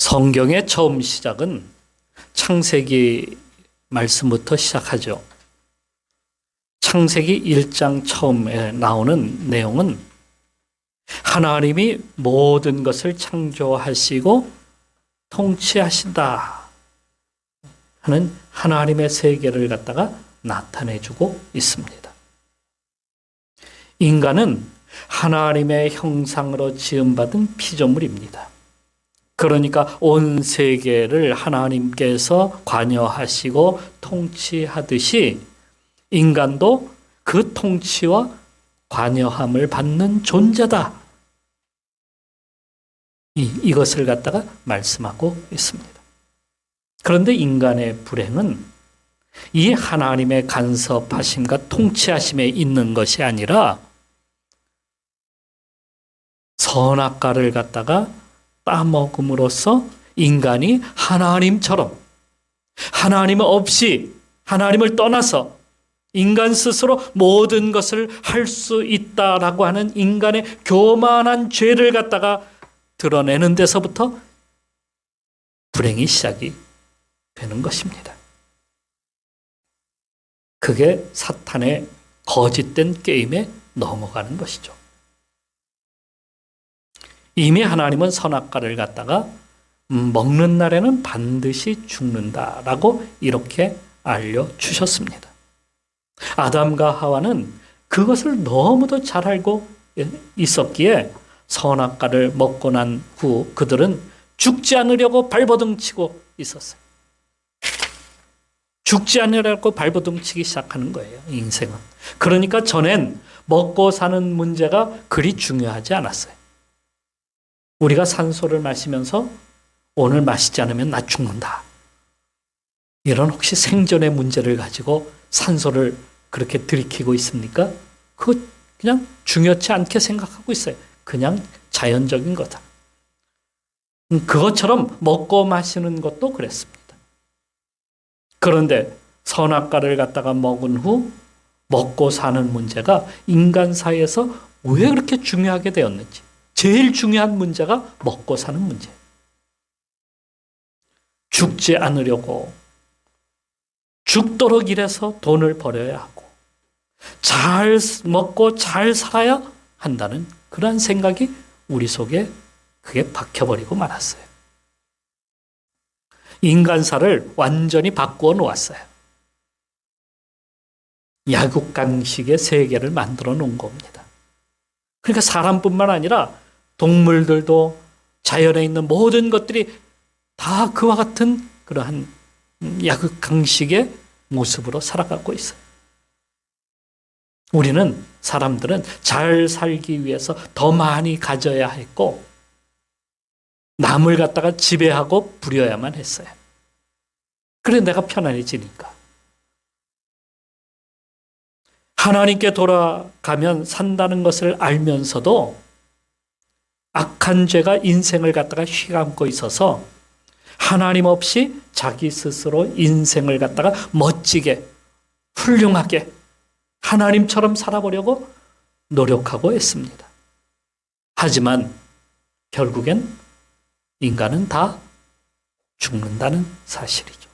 성경의 처음 시작은 창세기 말씀부터 시작하죠. 창세기 1장 처음에 나오는 내용은 하나님이 모든 것을 창조하시고 통치하신다 하는 하나님의 세계를 갖다가 나타내주고 있습니다. 인간은 하나님의 형상으로 지음받은 피조물입니다. 그러니까 온 세계를 하나님께서 관여하시고 통치하듯이 인간도 그 통치와 관여함을 받는 존재다. 이것을 갖다가 말씀하고 있습니다. 그런데 인간의 불행은 이 하나님의 간섭하심과 통치하심에 있는 것이 아니라 선악과를 갖다가 따먹음으로써 인간이 하나님처럼 하나님 없이 하나님을 떠나서 인간 스스로 모든 것을 할 수 있다라고 하는 인간의 교만한 죄를 갖다가 드러내는 데서부터 불행이 시작이 되는 것입니다. 그게 사탄의 거짓된 게임에 넘어가는 것이죠. 이미 하나님은 선악과를 갖다가 먹는 날에는 반드시 죽는다라고 이렇게 알려주셨습니다. 아담과 하와는 그것을 너무도 잘 알고 있었기에 선악과를 먹고 난 후 그들은 죽지 않으려고 발버둥치고 있었어요. 죽지 않으려고 발버둥치기 시작하는 거예요, 인생은. 그러니까 전엔 먹고 사는 문제가 그리 중요하지 않았어요. 우리가 산소를 마시면서 오늘 마시지 않으면 나 죽는다. 이런 혹시 생존의 문제를 가지고 산소를 그렇게 들이키고 있습니까? 그거 그냥 중요치 않게 생각하고 있어요. 그냥 자연적인 거다. 그것처럼 먹고 마시는 것도 그랬습니다. 그런데 선악과를 갖다가 먹은 후 먹고 사는 문제가 인간 사이에서 왜 그렇게 중요하게 되었는지. 제일 중요한 문제가 먹고 사는 문제. 죽지 않으려고 죽도록 일해서 돈을 벌어야 하고 잘 먹고 잘 살아야 한다는 그러한 생각이 우리 속에 그게 박혀버리고 말았어요. 인간사를 완전히 바꾸어 놓았어요. 약육강식의 세계를 만들어 놓은 겁니다. 그러니까 사람뿐만 아니라 동물들도 자연에 있는 모든 것들이 다 그와 같은 그러한 약육강식의 모습으로 살아가고 있어요. 우리는 사람들은 잘 살기 위해서 더 많이 가져야 했고 남을 갖다가 지배하고 부려야만 했어요. 그래 내가 편안해지니까. 하나님께 돌아가면 산다는 것을 알면서도 악한 죄가 인생을 갖다가 휘감고 있어서 하나님 없이 자기 스스로 인생을 갖다가 멋지게 훌륭하게 하나님처럼 살아보려고 노력하고 했습니다. 하지만 결국엔 인간은 다 죽는다는 사실이죠.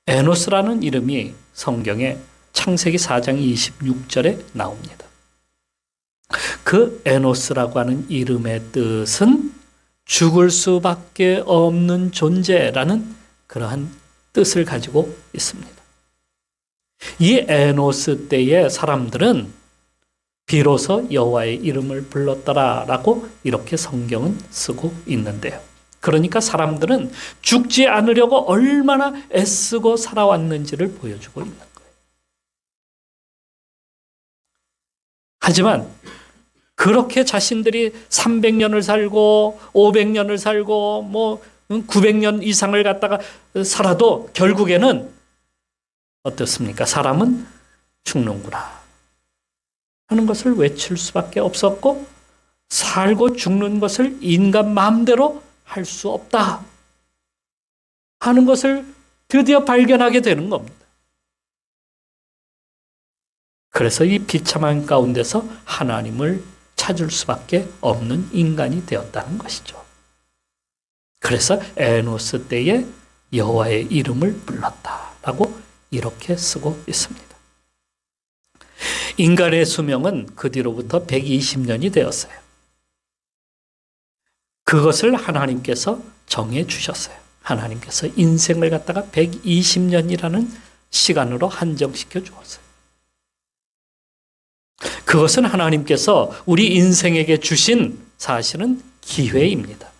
에노스라는 이름이 성경에 창세기 4장 26절에 나옵니다. 그 에노스라고 하는 이름의 뜻은 죽을 수밖에 없는 존재라는 그러한 뜻을 가지고 있습니다. 이 에노스 때의 사람들은 비로소 여호와의 이름을 불렀더라라고 이렇게 성경은 쓰고 있는데요. 그러니까 사람들은 죽지 않으려고 얼마나 애쓰고 살아왔는지를 보여주고 있는 거예요. 하지만 그렇게 자신들이 300년을 살고 500년을 살고 뭐 900년 이상을 갖다가 살아도 결국에는 어떻습니까? 사람은 죽는구나 하는 것을 외칠 수밖에 없었고 살고 죽는 것을 인간 마음대로 할 수 없다 하는 것을 드디어 발견하게 되는 겁니다. 그래서 이 비참한 가운데서 하나님을 찾을 수밖에 없는 인간이 되었다는 것이죠. 그래서 에노스 때에 여호와의 이름을 불렀다라고 이렇게 쓰고 있습니다. 인간의 수명은 그 뒤로부터 120년이 되었어요. 그것을 하나님께서 정해 주셨어요. 하나님께서 인생을 갖다가 120년이라는 시간으로 한정시켜 주었어요. 그것은 하나님께서 우리 인생에게 주신 사실은 기회입니다.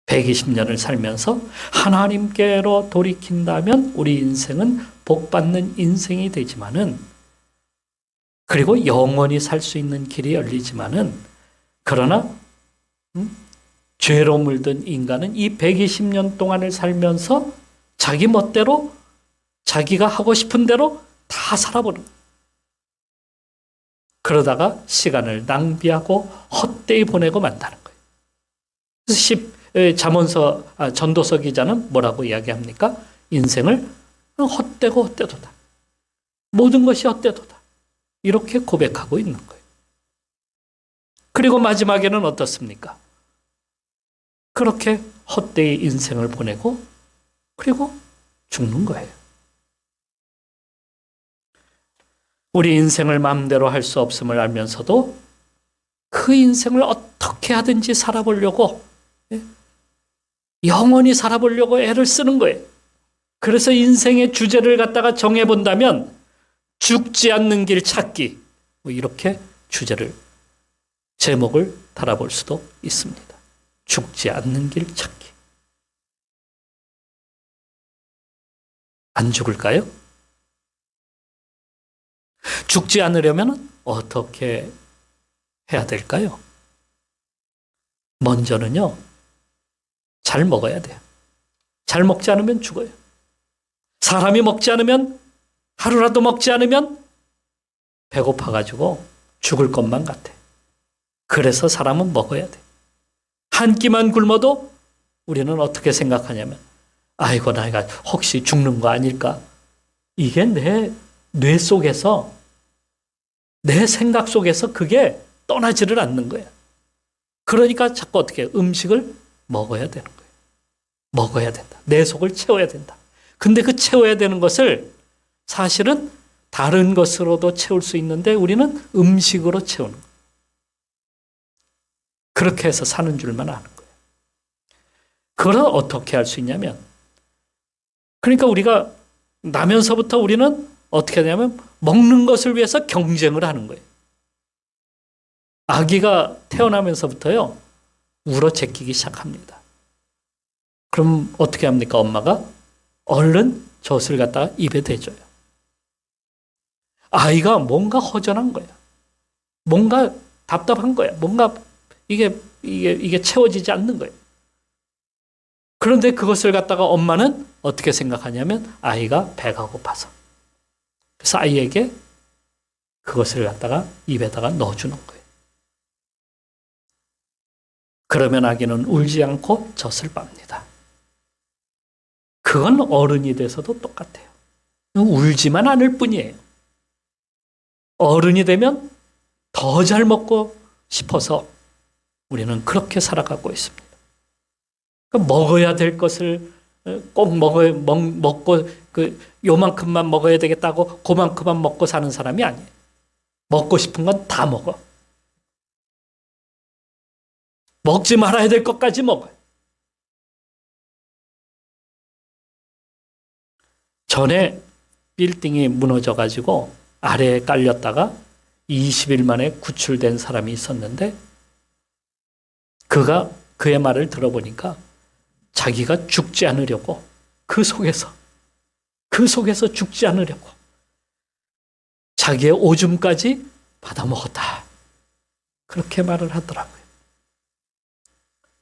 120년을 살면서 하나님께로 돌이킨다면 우리 인생은 복받는 인생이 되지만은, 그리고 영원히 살 수 있는 길이 열리지만은, 그러나 죄로 물든 인간은 이 120년 동안을 살면서 자기 멋대로 자기가 하고 싶은 대로 다 살아버린 거예요. 그러다가 시간을 낭비하고 헛되이 보내고 만다는 거예요. 그래서 전도서 기자는 뭐라고 이야기합니까? 인생을 헛되고 헛되도다. 모든 것이 헛되도다. 이렇게 고백하고 있는 거예요. 그리고 마지막에는 어떻습니까? 그렇게 헛되이 인생을 보내고 그리고 죽는 거예요. 우리 인생을 마음대로 할 수 없음을 알면서도 그 인생을 어떻게 하든지 살아보려고, 영원히 살아보려고 애를 쓰는 거예요. 그래서 인생의 주제를 갖다가 정해본다면 죽지 않는 길 찾기, 이렇게 제목을 달아볼 수도 있습니다. 죽지 않는 길 찾기. 안 죽을까요? 죽지 않으려면 어떻게 해야 될까요? 먼저는요, 잘 먹어야 돼요. 잘 먹지 않으면 죽어요. 사람이 먹지 않으면, 하루라도 먹지 않으면 배고파가지고 죽을 것만 같아. 그래서 사람은 먹어야 돼. 한 끼만 굶어도 우리는 어떻게 생각하냐면, 아이고, 나이가 혹시 죽는 거 아닐까? 이게 내 뇌 속에서, 내 생각 속에서 그게 떠나지를 않는 거야. 그러니까 자꾸 어떻게 음식을 먹어야 되는 거예요. 먹어야 된다. 내 속을 채워야 된다. 근데 그 채워야 되는 것을 사실은 다른 것으로도 채울 수 있는데 우리는 음식으로 채우는 거예요. 그렇게 해서 사는 줄만 아는 거예요. 그걸 어떻게 할 수 있냐면, 그러니까 우리가 나면서부터 우리는 어떻게 하냐면 먹는 것을 위해서 경쟁을 하는 거예요. 아기가 태어나면서부터요, 울어 제끼기 시작합니다. 그럼 어떻게 합니까? 엄마가 얼른 젖을 갖다가 입에 대줘요. 아이가 뭔가 허전한 거야. 뭔가 답답한 거야. 뭔가 이게 채워지지 않는 거예요. 그런데 그것을 갖다가 엄마는 어떻게 생각하냐면 아이가 배가 고파서. 그래서 아이에게 그것을 갖다가 입에다가 넣어주는 거예요. 그러면 아기는 울지 않고 젖을 빱니다. 그건 어른이 돼서도 똑같아요. 울지만 않을 뿐이에요. 어른이 되면 더 잘 먹고 싶어서 우리는 그렇게 살아가고 있습니다. 그러니까 먹어야 될 것을 꼭 먹고 요만큼만 먹어야 되겠다고 그만큼만 먹고 사는 사람이 아니에요. 먹고 싶은 건 다 먹어. 먹지 말아야 될 것까지 먹어요. 전에 빌딩이 무너져가지고 아래에 깔렸다가 20일 만에 구출된 사람이 있었는데, 그의 말을 들어보니까 자기가 죽지 않으려고 그 속에서 죽지 않으려고 자기의 오줌까지 받아먹었다. 그렇게 말을 하더라고요.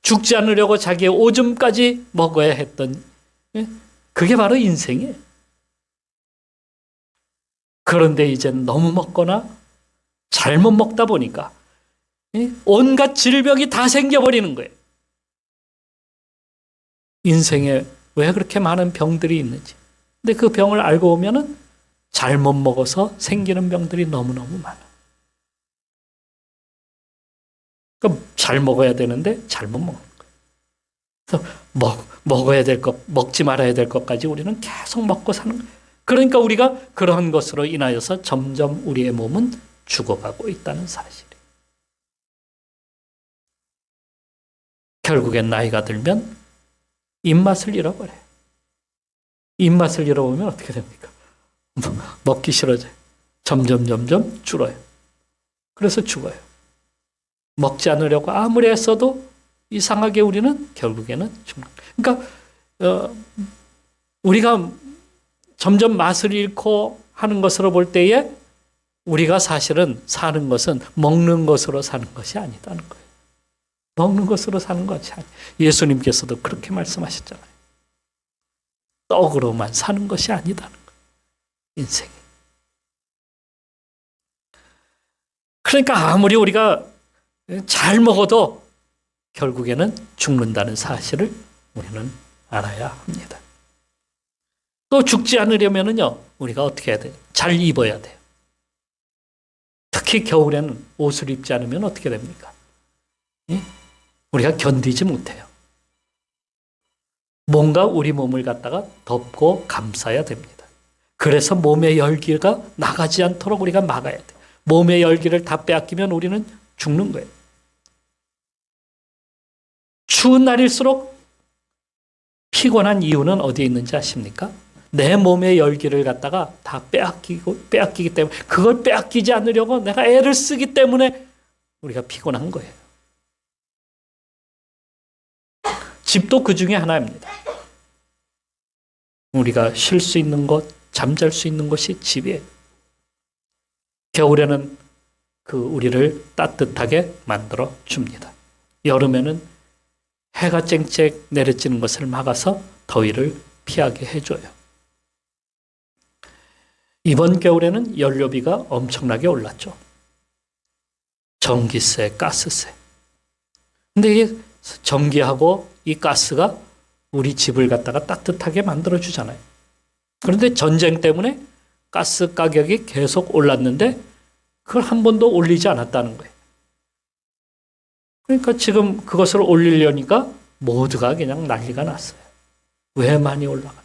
죽지 않으려고 자기의 오줌까지 먹어야 했던, 그게 바로 인생이에요. 그런데 이제 너무 먹거나 잘못 먹다 보니까 온갖 질병이 다 생겨버리는 거예요. 인생에 왜 그렇게 많은 병들이 있는지. 근데 그 병을 알고 보면은 잘못 먹어서 생기는 병들이 너무너무 많아. 그러니까 잘 먹어야 되는데 잘못 먹는 거예요. 그래서 먹어야 될 것, 먹지 말아야 될 것까지 우리는 계속 먹고 사는 거예요. 그러니까 우리가 그러한 것으로 인하여서 점점 우리의 몸은 죽어가고 있다는 사실이에요. 결국엔 나이가 들면 입맛을 잃어버려요. 입맛을 잃어보면 어떻게 됩니까? 먹기 싫어져요. 점점 줄어요. 그래서 죽어요. 먹지 않으려고 아무리 했어도 이상하게 우리는 결국에는 죽는 거예요. 그러니까 우리가 점점 맛을 잃고 하는 것으로 볼 때에 우리가 사실은 사는 것은 먹는 것으로 사는 것이 아니다는 거예요. 먹는 것으로 사는 것이 아니에요. 예수님께서도 그렇게 말씀하셨잖아요. 떡으로만 사는 것이 아니다는 거예요. 인생이. 그러니까 아무리 우리가 잘 먹어도 결국에는 죽는다는 사실을 우리는 알아야 합니다. 또 죽지 않으려면요, 우리가 어떻게 해야 돼요? 잘 입어야 돼요. 특히 겨울에는 옷을 입지 않으면 어떻게 됩니까? 우리가 견디지 못해요. 뭔가 우리 몸을 갖다가 덮고 감싸야 됩니다. 그래서 몸의 열기가 나가지 않도록 우리가 막아야 돼요. 몸의 열기를 다 빼앗기면 우리는 죽는 거예요. 추운 날일수록 피곤한 이유는 어디에 있는지 아십니까? 내 몸의 열기를 갖다가 다 빼앗기기 때문에, 그걸 빼앗기지 않으려고 내가 애를 쓰기 때문에 우리가 피곤한 거예요. 집도 그 중에 하나입니다. 우리가 쉴 수 있는 곳, 잠잘 수 있는 곳이 집이에요. 겨울에는 우리를 따뜻하게 만들어 줍니다. 여름에는 해가 쨍쨍 내려지는 것을 막아서 더위를 피하게 해줘요. 이번 겨울에는 연료비가 엄청나게 올랐죠. 전기세, 가스세. 근데 이게 전기하고 이 가스가 우리 집을 갖다가 따뜻하게 만들어주잖아요. 그런데 전쟁 때문에 가스 가격이 계속 올랐는데 그걸 한 번도 올리지 않았다는 거예요. 그러니까 지금 그것을 올리려니까 모두가 그냥 난리가 났어요. 왜 많이 올라가느냐?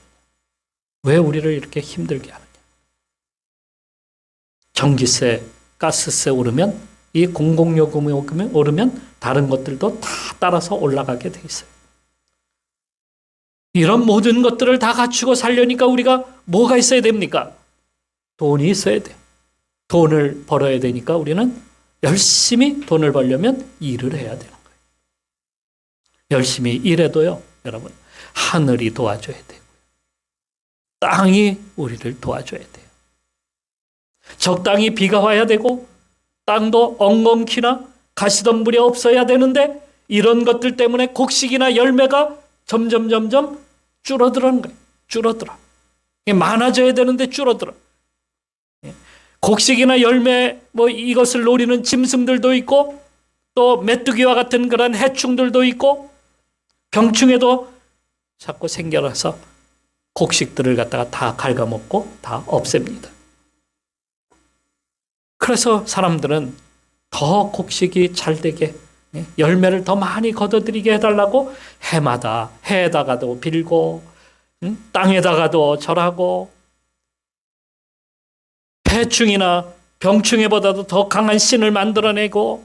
왜 우리를 이렇게 힘들게 하느냐? 전기세, 가스세 오르면, 이 공공요금이 오르면 다른 것들도 다 따라서 올라가게 돼 있어요. 이런 모든 것들을 다 갖추고 살려니까 우리가 뭐가 있어야 됩니까? 돈이 있어야 돼요. 돈을 벌어야 되니까 우리는 열심히 돈을 벌려면 일을 해야 되는 거예요. 열심히 일해도요, 여러분, 하늘이 도와줘야 되고요. 땅이 우리를 도와줘야 돼요. 적당히 비가 와야 되고 땅도 엉겅퀴나 가시덤불이 없어야 되는데 이런 것들 때문에 곡식이나 열매가 점점 줄어드는 거예요. 줄어들어. 많아져야 되는데 줄어들어. 곡식이나 열매 이것을 노리는 짐승들도 있고 또 메뚜기와 같은 그런 해충들도 있고 병충해도 자꾸 생겨나서 곡식들을 갖다가 다 갉아먹고 다 없앱니다. 그래서 사람들은 더 곡식이 잘 되게, 열매를 더 많이 거둬들이게 해달라고 해에다가도 빌고 땅에다가도 절하고 해충이나 병충해보다도 더 강한 신을 만들어내고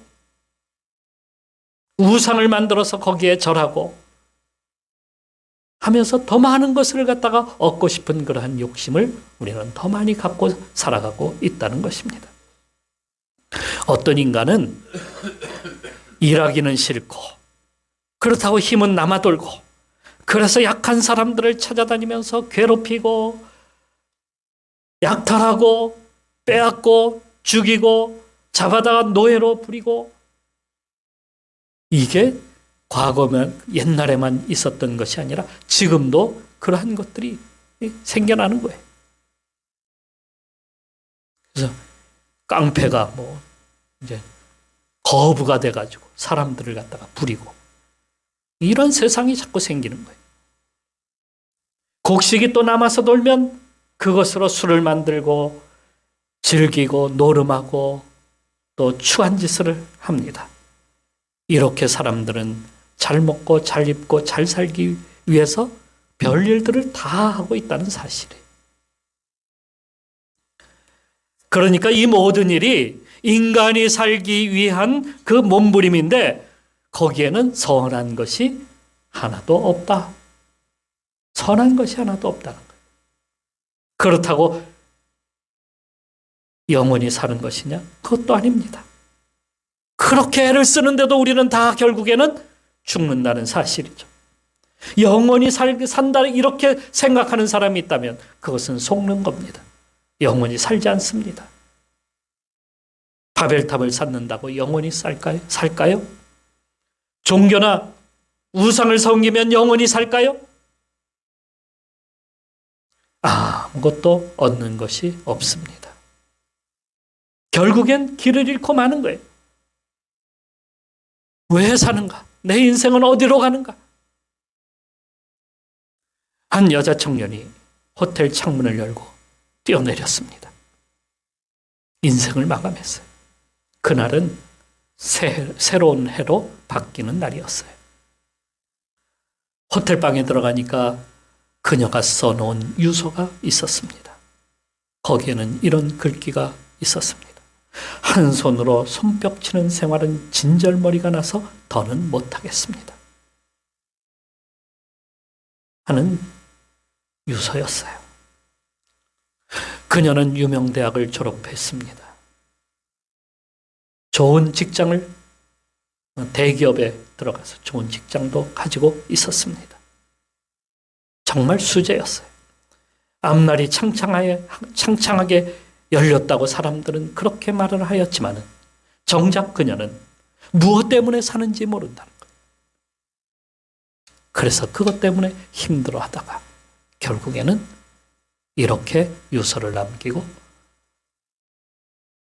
우상을 만들어서 거기에 절하고 하면서 더 많은 것을 갖다가 얻고 싶은 그러한 욕심을 우리는 더 많이 갖고 살아가고 있다는 것입니다. 어떤 인간은 일하기는 싫고 그렇다고 힘은 남아돌고 그래서 약한 사람들을 찾아다니면서 괴롭히고 약탈하고 빼앗고 죽이고 잡아다가 노예로 부리고, 이게 과거면 옛날에만 있었던 것이 아니라 지금도 그러한 것들이 생겨나는 거예요. 그래서 깡패가 이제 거부가 돼가지고 사람들을 갖다가 부리고 이런 세상이 자꾸 생기는 거예요. 곡식이 또 남아서 돌면 그것으로 술을 만들고 즐기고 노름하고 또 추한 짓을 합니다. 이렇게 사람들은 잘 먹고 잘 입고 잘 살기 위해서 별일들을 다 하고 있다는 사실이에요. 그러니까 이 모든 일이 인간이 살기 위한 그 몸부림인데 거기에는 선한 것이 하나도 없다. 선한 것이 하나도 없다는 거예요. 그렇다고 영원히 사는 것이냐? 그것도 아닙니다. 그렇게 애를 쓰는데도 우리는 다 결국에는 죽는다는 사실이죠. 영원히 산다 이렇게 생각하는 사람이 있다면 그것은 속는 겁니다. 영원히 살지 않습니다. 바벨탑을 쌓는다고 영원히 살까요? 종교나 우상을 섬기면 영원히 살까요? 아무것도 얻는 것이 없습니다. 결국엔 길을 잃고 마는 거예요. 왜 사는가? 내 인생은 어디로 가는가? 한 여자 청년이 호텔 창문을 열고 뛰어내렸습니다. 인생을 마감했어요. 그날은 새로운 해로 바뀌는 날이었어요. 호텔방에 들어가니까 그녀가 써놓은 유서가 있었습니다. 거기에는 이런 글귀가 있었습니다. 한 손으로 손뼉 치는 생활은 진절머리가 나서 더는 못하겠습니다. 하는 유서였어요. 그녀는 유명대학을 졸업했습니다. 좋은 직장을 대기업에 들어가서 좋은 직장도 가지고 있었습니다. 정말 수재였어요. 앞날이 창창하게 열렸다고 사람들은 그렇게 말을 하였지만 정작 그녀는 무엇 때문에 사는지 모른다는 거예요. 그래서 그것 때문에 힘들어하다가 결국에는 이렇게 유서를 남기고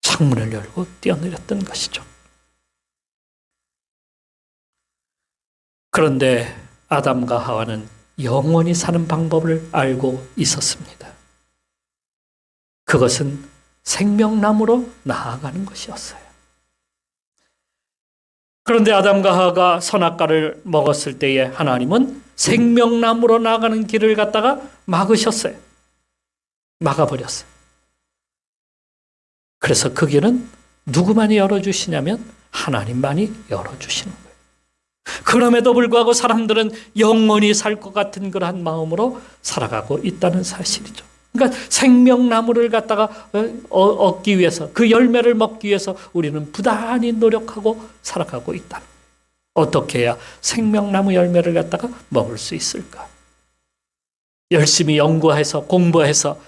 창문을 열고 뛰어내렸던 것이죠. 그런데 아담과 하와는 영원히 사는 방법을 알고 있었습니다. 그것은 생명나무로 나아가는 것이었어요. 그런데 아담과 하와가 선악과를 먹었을 때에 하나님은 생명나무로 나아가는 길을 갖다가 막으셨어요. 막아버렸어요. 그래서 그 길은 누구만이 열어주시냐면 하나님만이 열어주시는 거예요. 그럼에도 불구하고 사람들은 영원히 살 것 같은 그러한 마음으로 살아가고 있다는 사실이죠. 그러니까 생명나무를 갖다가 얻기 위해서 그 열매를 먹기 위해서 우리는 부단히 노력하고 살아가고 있다. 어떻게 해야 생명나무 열매를 갖다가 먹을 수 있을까? 열심히 연구해서 공부해서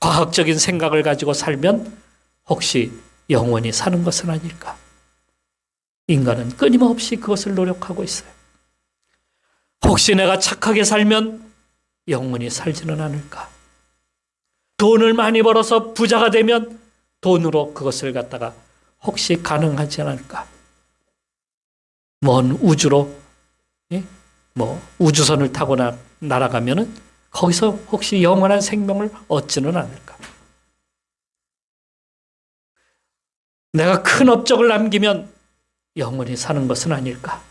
과학적인 생각을 가지고 살면 혹시 영원히 사는 것은 아닐까? 인간은 끊임없이 그것을 노력하고 있어요. 혹시 내가 착하게 살면 영원히 살지는 않을까? 돈을 많이 벌어서 부자가 되면 돈으로 그것을 갖다가 혹시 가능하지 않을까? 먼 우주로 우주선을 타고 날아가면은 거기서 혹시 영원한 생명을 얻지는 않을까? 내가 큰 업적을 남기면 영원히 사는 것은 아닐까?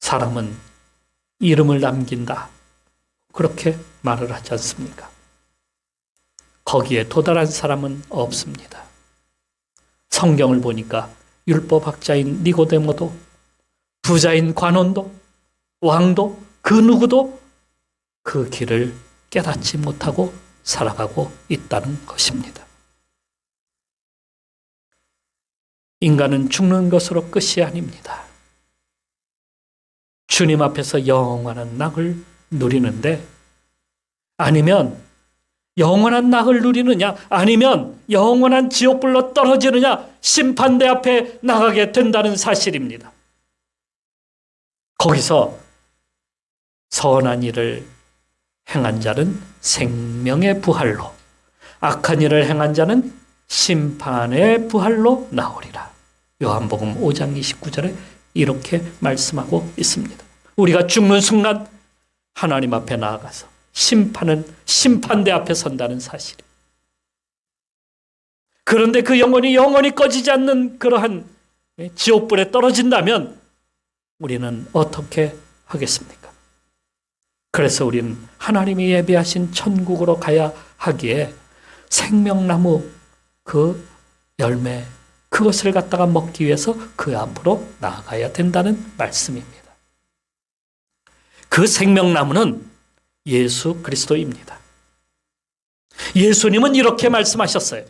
사람은 이름을 남긴다. 그렇게 말을 하지 않습니까? 거기에 도달한 사람은 없습니다. 성경을 보니까 율법학자인 니고데모도 부자인 관원도 왕도 그 누구도 그 길을 깨닫지 못하고 살아가고 있다는 것입니다. 인간은 죽는 것으로 끝이 아닙니다. 주님 앞에서 영원한 낙을 누리는데 아니면 영원한 낙을 누리느냐 아니면 영원한 지옥불로 떨어지느냐 심판대 앞에 나가게 된다는 사실입니다. 거기서 선한 일을 행한 자는 생명의 부활로 악한 일을 행한 자는 심판의 부활로 나오리라. 요한복음 5장 29절에 이렇게 말씀하고 있습니다. 우리가 죽는 순간 하나님 앞에 나아가서 심판대 앞에 선다는 사실이에요. 그런데 그 영혼이 영원히 꺼지지 않는 그러한 지옥불에 떨어진다면 우리는 어떻게 하겠습니까? 그래서 우리는 하나님이 예비하신 천국으로 가야 하기에 생명나무 그 열매, 그것을 갖다가 먹기 위해서 그 앞으로 나아가야 된다는 말씀입니다. 그 생명나무는 예수 그리스도입니다. 예수님은 이렇게 말씀하셨어요.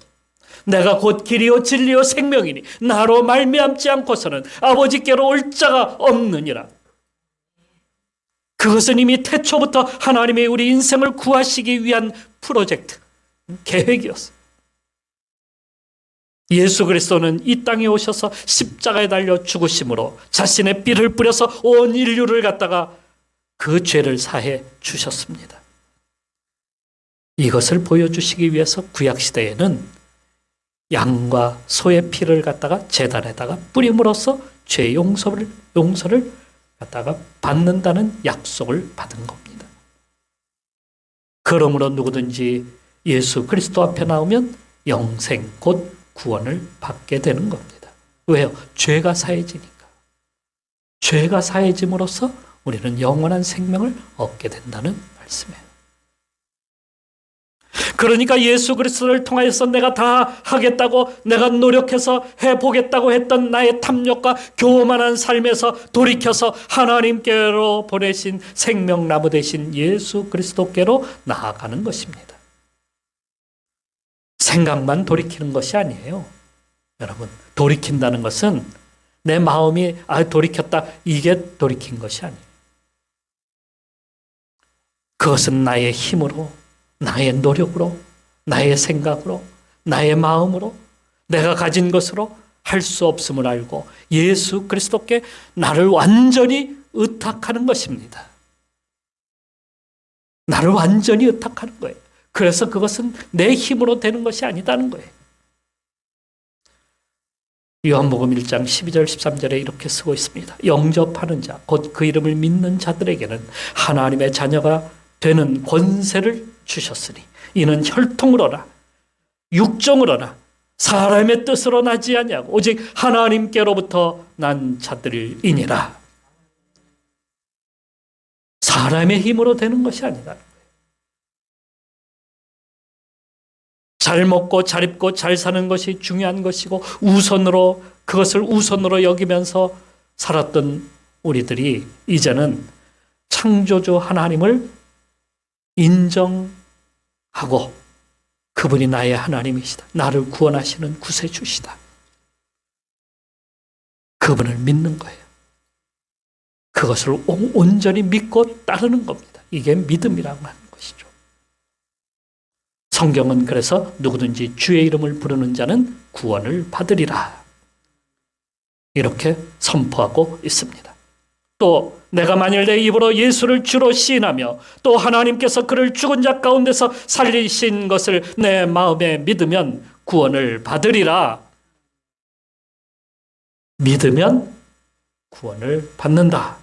내가 곧 길이요 진리요 생명이니 나로 말미암지 않고서는 아버지께로 올 자가 없느니라. 그것은 이미 태초부터 하나님의 우리 인생을 구하시기 위한 프로젝트, 계획이었어요. 예수 그리스도는 이 땅에 오셔서 십자가에 달려 죽으심으로 자신의 피를 뿌려서 온 인류를 갖다가 그 죄를 사해 주셨습니다. 이것을 보여주시기 위해서 구약시대에는 양과 소의 피를 갖다가 제단에다가 뿌림으로써 죄 용서를 갖다가 받는다는 약속을 받은 겁니다. 그러므로 누구든지 예수 그리스도 앞에 나오면 영생 곧 구원을 받게 되는 겁니다. 왜요? 죄가 사해지니까. 죄가 사해짐으로써 우리는 영원한 생명을 얻게 된다는 말씀이에요. 그러니까 예수 그리스도를 통하여서 내가 다 하겠다고 내가 노력해서 해보겠다고 했던 나의 탐욕과 교만한 삶에서 돌이켜서 하나님께로 보내신 생명나무 되신 예수 그리스도께로 나아가는 것입니다. 생각만 돌이키는 것이 아니에요. 여러분, 돌이킨다는 것은 내 마음이 돌이켰다, 이게 돌이킨 것이 아니에요. 그것은 나의 힘으로, 나의 노력으로, 나의 생각으로, 나의 마음으로, 내가 가진 것으로 할 수 없음을 알고 예수 그리스도께 나를 완전히 의탁하는 것입니다. 나를 완전히 의탁하는 거예요. 그래서 그것은 내 힘으로 되는 것이 아니다는 거예요. 요한복음 1장 12절 13절에 이렇게 쓰고 있습니다. 영접하는 자, 곧 그 이름을 믿는 자들에게는 하나님의 자녀가 되는 권세를 주셨으니 이는 혈통으로나 육정으로나 사람의 뜻으로 나지 아니하고 오직 하나님께로부터 난 자들이니라. 사람의 힘으로 되는 것이 아니다. 잘 먹고 잘 입고 잘 사는 것이 중요한 것이고 그것을 우선으로 여기면서 살았던 우리들이 이제는 창조주 하나님을 인정하고 그분이 나의 하나님이시다. 나를 구원하시는 구세주시다. 그분을 믿는 거예요. 그것을 온전히 믿고 따르는 겁니다. 이게 믿음이라고 하는 것이죠. 성경은 그래서 누구든지 주의 이름을 부르는 자는 구원을 받으리라. 이렇게 선포하고 있습니다. 또 내가 만일 내 입으로 예수를 주로 시인하며 또 하나님께서 그를 죽은 자 가운데서 살리신 것을 내 마음에 믿으면 구원을 받으리라. 믿으면 구원을 받는다.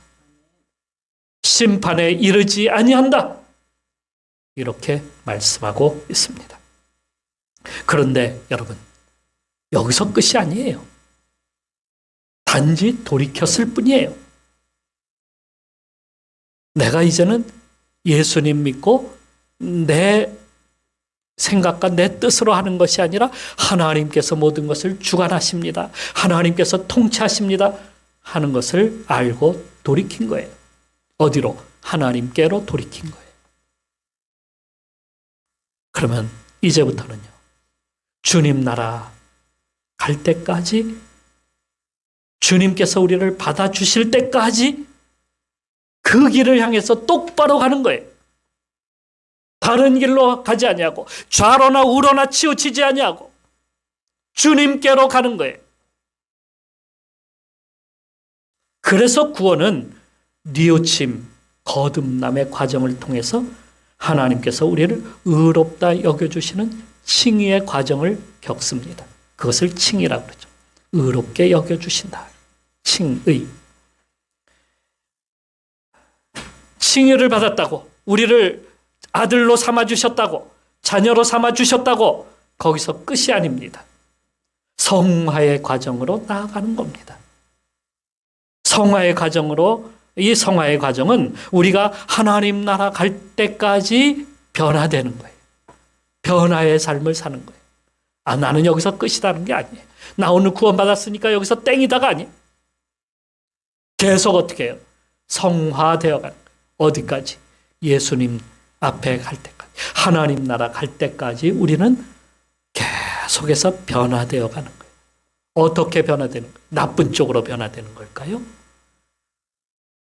심판에 이르지 아니한다. 이렇게 말씀하고 있습니다. 그런데 여러분, 여기서 끝이 아니에요. 단지 돌이켰을 뿐이에요. 내가 이제는 예수님 믿고 내 생각과 내 뜻으로 하는 것이 아니라 하나님께서 모든 것을 주관하십니다. 하나님께서 통치하십니다. 하는 것을 알고 돌이킨 거예요. 어디로? 하나님께로 돌이킨 거예요. 그러면 이제부터는요, 주님 나라 갈 때까지, 주님께서 우리를 받아주실 때까지 그 길을 향해서 똑바로 가는 거예요. 다른 길로 가지 아니하고 좌로나 우로나 치우치지 아니하고 주님께로 가는 거예요. 그래서 구원은 뉘우침, 거듭남의 과정을 통해서 하나님께서 우리를 의롭다 여겨주시는 칭의의 과정을 겪습니다. 그것을 칭의라고 그러죠. 의롭게 여겨주신다. 칭의. 칭의를 받았다고, 우리를 아들로 삼아주셨다고, 자녀로 삼아주셨다고, 거기서 끝이 아닙니다. 성화의 과정으로 나아가는 겁니다. 성화의 과정으로 이 성화의 과정은 우리가 하나님 나라 갈 때까지 변화되는 거예요. 변화의 삶을 사는 거예요. 아, 나는 여기서 끝이라는 게 아니에요. 나 오늘 구원받았으니까 여기서 땡이다가 아니에요. 계속 어떻게 해요? 성화되어 가는 거예요. 어디까지? 예수님 앞에 갈 때까지. 하나님 나라 갈 때까지 우리는 계속해서 변화되어 가는 거예요. 어떻게 변화되는 거예요? 나쁜 쪽으로 변화되는 걸까요?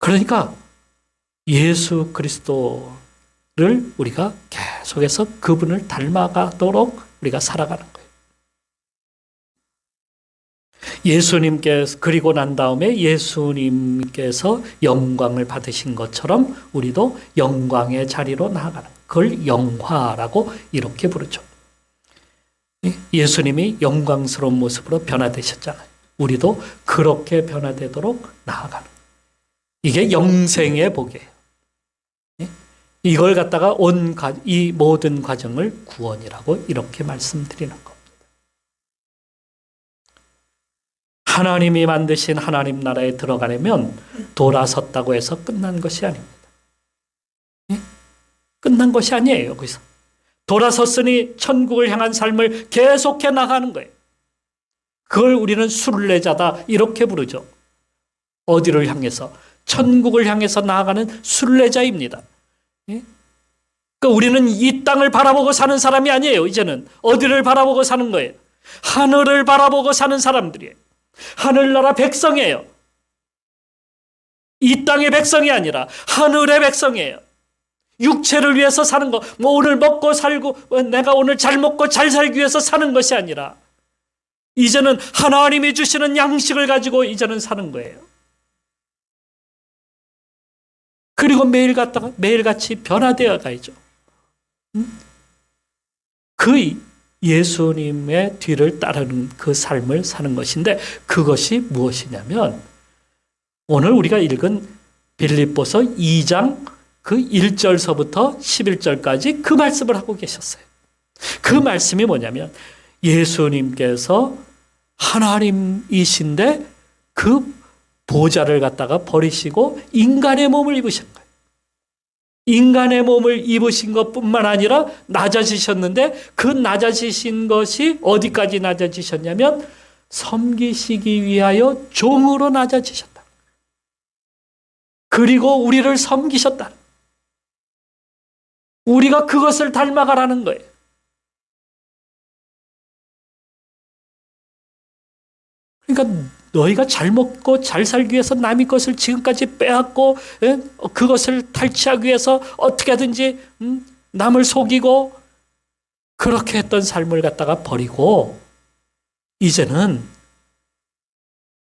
그러니까 예수 그리스도를 우리가 계속해서 그분을 닮아가도록 우리가 살아가는 거예요. 예수님께서 그리고 난 다음에 예수님께서 영광을 받으신 것처럼 우리도 영광의 자리로 나아가는 거예요. 그걸 영화라고 이렇게 부르죠. 예수님이 영광스러운 모습으로 변화되셨잖아요. 우리도 그렇게 변화되도록 나아가는 거예요. 이게 영생의 복이에요. 이걸 갖다가 이 모든 과정을 구원이라고 이렇게 말씀드리는 겁니다. 하나님이 만드신 하나님 나라에 들어가려면 돌아섰다고 해서 끝난 것이 아닙니다. 끝난 것이 아니에요. 여기서 돌아섰으니 천국을 향한 삶을 계속해 나가는 거예요. 그걸 우리는 순례자다 이렇게 부르죠. 어디를 향해서? 천국을 향해서 나아가는 순례자입니다. 그러니까 우리는 이 땅을 바라보고 사는 사람이 아니에요. 이제는 어디를 바라보고 사는 거예요? 하늘을 바라보고 사는 사람들이에요. 하늘나라 백성이에요. 이 땅의 백성이 아니라 하늘의 백성이에요. 육체를 위해서 사는 거, 뭐 오늘 먹고 살고 내가 오늘 잘 먹고 잘 살기 위해서 사는 것이 아니라 이제는 하나님이 주시는 양식을 가지고 이제는 사는 거예요. 그리고 매일같이 변화되어 가야죠. 그 예수님의 뒤를 따르는 그 삶을 사는 것인데 그것이 무엇이냐면 오늘 우리가 읽은 빌립보서 2장 그 1절서부터 11절까지 그 말씀을 하고 계셨어요. 그 말씀이 뭐냐면 예수님께서 하나님이신데 그 보좌를 갖다가 버리시고 인간의 몸을 입으신 거예요. 인간의 몸을 입으신 것뿐만 아니라 낮아지셨는데 그 낮아지신 것이 어디까지 낮아지셨냐면 섬기시기 위하여 종으로 낮아지셨다. 그리고 우리를 섬기셨다. 우리가 그것을 닮아가라는 거예요. 그러니까 너희가 잘 먹고 잘 살기 위해서 남의 것을 지금까지 빼앗고 그것을 탈취하기 위해서 어떻게 하든지 남을 속이고 그렇게 했던 삶을 갖다가 버리고 이제는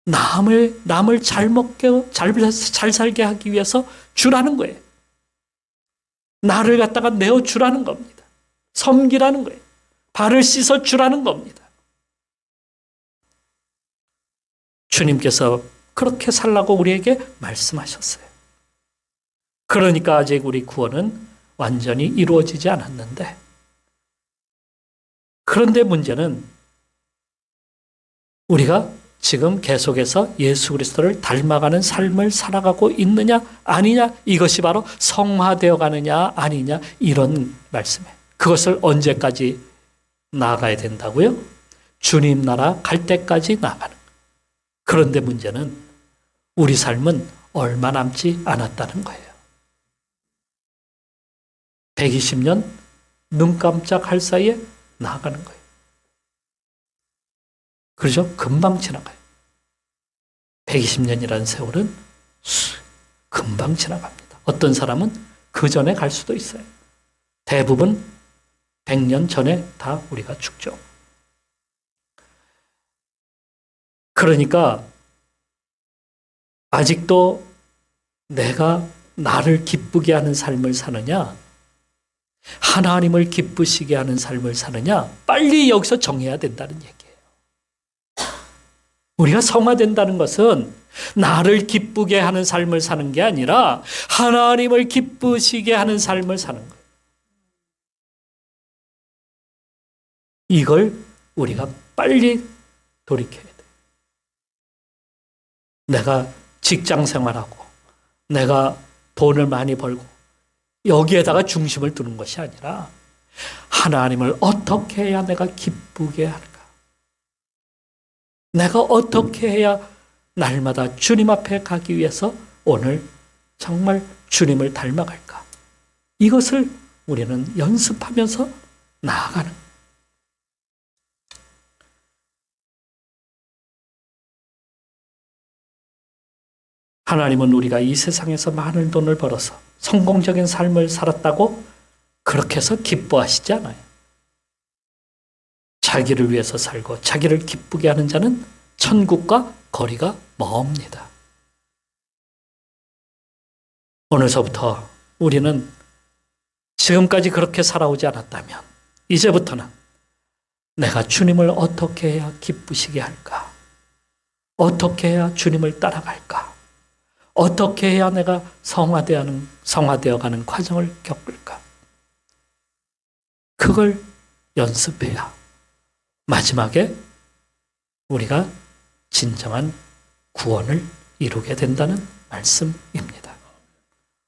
남을 잘 먹게 잘 살게 하기 위해서 주라는 거예요. 나를 갖다가 내어 주라는 겁니다. 섬기라는 거예요. 발을 씻어 주라는 겁니다. 주님께서 그렇게 살라고 우리에게 말씀하셨어요. 그러니까 아직 우리 구원은 완전히 이루어지지 않았는데 그런데 문제는 우리가 지금 계속해서 예수 그리스도를 닮아가는 삶을 살아가고 있느냐 아니냐 이것이 바로 성화되어 가느냐 아니냐 이런 말씀이에요. 그것을 언제까지 나아가야 된다고요? 주님 나라 갈 때까지 나아가는 거예요. 그런데 문제는 우리 삶은 얼마 남지 않았다는 거예요. 120년 눈 깜짝할 사이에 나아가는 거예요. 그렇죠? 금방 지나가요. 120년이라는 세월은 금방 지나갑니다. 어떤 사람은 그 전에 갈 수도 있어요. 대부분 100년 전에 다 우리가 죽죠. 그러니까 아직도 내가 나를 기쁘게 하는 삶을 사느냐 하나님을 기쁘시게 하는 삶을 사느냐 빨리 여기서 정해야 된다는 얘기예요. 우리가 성화된다는 것은 나를 기쁘게 하는 삶을 사는 게 아니라 하나님을 기쁘시게 하는 삶을 사는 거예요. 이걸 우리가 빨리 돌이켜야 돼요. 내가 직장 생활하고 내가 돈을 많이 벌고 여기에다가 중심을 두는 것이 아니라 하나님을 어떻게 해야 내가 기쁘게 할까? 내가 어떻게 해야 날마다 주님 앞에 가기 위해서 오늘 정말 주님을 닮아갈까? 이것을 우리는 연습하면서 나아가는 거예요. 하나님은 우리가 이 세상에서 많은 돈을 벌어서 성공적인 삶을 살았다고 그렇게 해서 기뻐하시지 않아요. 자기를 위해서 살고 자기를 기쁘게 하는 자는 천국과 거리가 멉니다. 오늘서부터 우리는 지금까지 그렇게 살아오지 않았다면 이제부터는 내가 주님을 어떻게 해야 기쁘시게 할까? 어떻게 해야 주님을 따라갈까? 어떻게 해야 내가 성화되어가는 과정을 겪을까? 그걸 연습해야 마지막에 우리가 진정한 구원을 이루게 된다는 말씀입니다.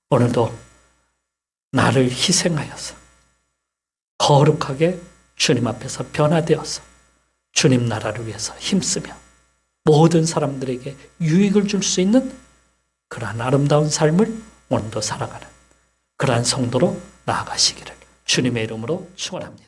오늘도 나를 희생하여서 거룩하게 주님 앞에서 변화되어서 주님 나라를 위해서 힘쓰며 모든 사람들에게 유익을 줄 수 있는 그러한 아름다운 삶을 오늘도 살아가는 그러한 성도로 나아가시기를 주님의 이름으로 축원합니다.